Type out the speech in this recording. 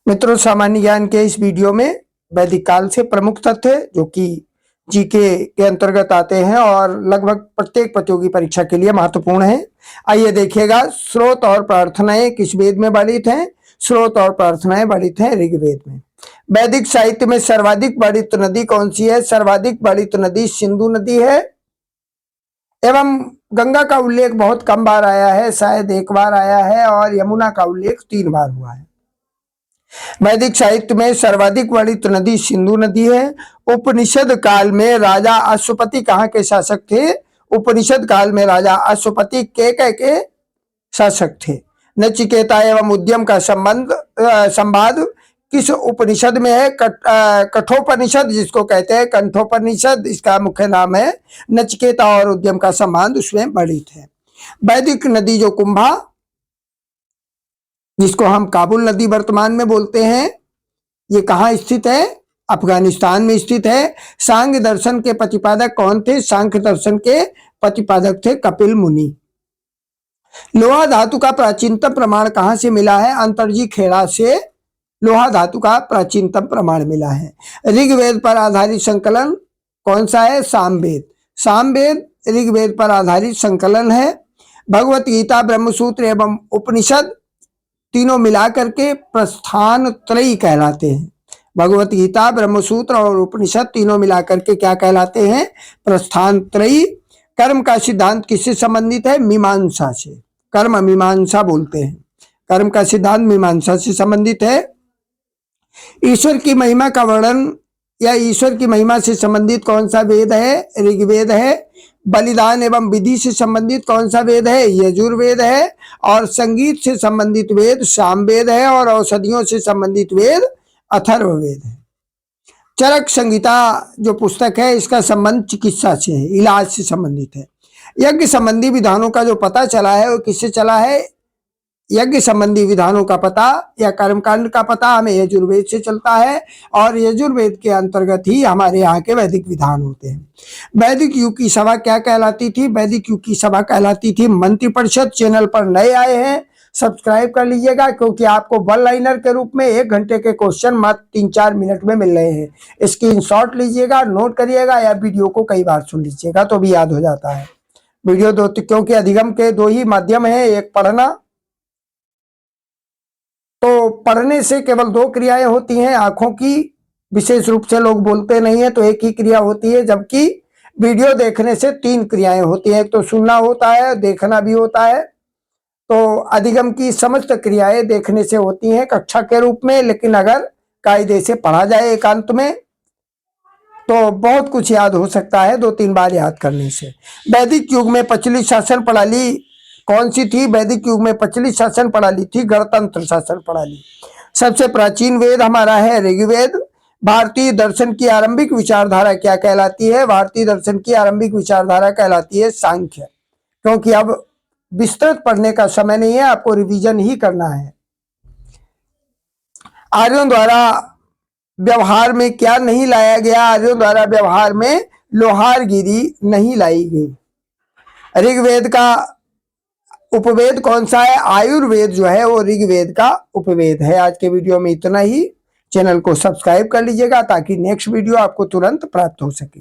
मित्रों, सामान्य ज्ञान के इस वीडियो में वैदिक काल से प्रमुख तथ्य जो कि जीके के अंतर्गत आते हैं और लगभग प्रत्येक प्रतियोगी परीक्षा के लिए महत्वपूर्ण है। आइए देखिएगा, स्रोत और प्रार्थनाएं किस वेद में वर्णित हैं। स्रोत और प्रार्थनाएं वर्णित हैं ऋग्वेद में। वैदिक साहित्य में सर्वाधिक वर्णित नदी कौन सी है? सर्वाधिक वर्णित नदी सिंधु नदी है एवं गंगा का उल्लेख बहुत कम बार आया है, शायद एक बार आया है, और यमुना का उल्लेख 3 बार हुआ है। वैदिक साहित्य में सर्वाधिक वर्णित नदी सिंधु नदी है। उपनिषद काल में राजा अश्वपति कहाँ के शासक थे? उपनिषद काल में राजा अश्वपति के शासक थे। नचिकेता एवं उद्यम का संवाद किस उपनिषद में है? कठोपनिषद जिसको कहते हैं, कंठोपनिषद इसका मुख्य नाम है। नचिकेता और उद्यम का संवाद उसमें वर्णित है। वैदिक नदी जो कुंभा, जिसको हम काबुल नदी वर्तमान में बोलते हैं, ये कहाँ स्थित है? अफगानिस्तान में स्थित है। सांख्य दर्शन के प्रतिपादक कौन थे? सांख्य दर्शन के प्रतिपादक थे कपिल मुनि। लोहा धातु का प्राचीनतम प्रमाण कहाँ से मिला है? अंतरजी खेड़ा से लोहा धातु का प्राचीनतम प्रमाण मिला है। ऋग्वेद पर आधारित संकलन कौन सा है? सामवेद। सामवेद ऋग्वेद पर आधारित संकलन है। भगवत गीता, ब्रह्मसूत्र एवं उपनिषद तीनों मिलाकर के प्रस्थान त्रयी कहलाते हैं। भगवत गीता, ब्रह्मसूत्र और उपनिषद तीनों मिलाकर के क्या कहलाते हैं? प्रस्थान त्रयी। कर्म का सिद्धांत किससे संबंधित है? मीमांसा से। कर्म मीमांसा बोलते हैं। कर्म का सिद्धांत मीमांसा से संबंधित है। ईश्वर की महिमा का वर्णन या ईश्वर की महिमा से संबंधित कौन सा वेद है? ऋग्वेद है। बलिदान एवं विधि से संबंधित कौन सा वेद है? यजुर्वेद है। और संगीत से संबंधित वेद सामवेद है। और औषधियों से संबंधित वेद अथर्ववेद है। चरक संहिता जो पुस्तक है, इसका संबंध चिकित्सा से है, इलाज से संबंधित है। यज्ञ संबंधी विधानों का जो पता चला है वो किससे चला है? यज्ञ संबंधी विधानों का पता या कर्मकांड का पता हमें यजुर्वेद से चलता है, और यजुर्वेद के अंतर्गत ही हमारे यहाँ के वैदिक विधान होते हैं। वैदिक युग की सभा क्या कहलाती थी? वैदिक युग की सभा कहलाती थी मंत्रिपरिषद। चैनल पर नए आए हैं, सब्सक्राइब कर लीजिएगा, क्योंकि आपको वन लाइनर के रूप में 1 घंटे के क्वेश्चन मात्र 3-4 मिनट में मिल रहे हैं। स्क्रीनशॉट लीजिएगा, नोट करिएगा, या वीडियो को कई बार सुन लीजिएगा तो भी याद हो जाता है। वीडियो दो, क्योंकि अधिगम के 2 ही माध्यम है, एक पढ़ना, तो पढ़ने से केवल 2 क्रियाएं होती हैं। आंखों की विशेष रूप से लोग बोलते नहीं है, तो एक ही क्रिया होती है, जबकि वीडियो देखने से 3 क्रियाएं होती हैं। एक तो सुनना होता है, देखना भी होता है। तो अधिगम की समस्त क्रियाएं देखने से होती हैं कक्षा के रूप में, लेकिन अगर कायदे से पढ़ा जाए एकांत में तो बहुत कुछ याद हो सकता है 2-3 बार याद करने से। वैदिक युग में प्रचलित शासन प्रणाली कौन सी थी? वैदिक युग में प्रचलित शासन प्रणाली थी गणतंत्र शासन प्रणाली। सबसे प्राचीन वेद हमारा है ऋग्वेद। भारतीय दर्शन की आरंभिक विचारधारा क्या कहलाती है? भारतीय दर्शन की आरंभिक विचारधारा कहलाती है सांख्य। क्योंकि अब विस्तृत पढ़ने का समय नहीं है, आपको रिवीजन ही करना है। आर्यों द्वारा व्यवहार में क्या नहीं लाया गया? आर्यों द्वारा व्यवहार में लोहारगिरी नहीं लाई गई। ऋग्वेद का उपवेद कौन सा है? आयुर्वेद जो है वो ऋग्वेद का उपवेद है। आज के वीडियो में इतना ही। चैनल को सब्सक्राइब कर लीजिएगा ताकि नेक्स्ट वीडियो आपको तुरंत प्राप्त हो सके।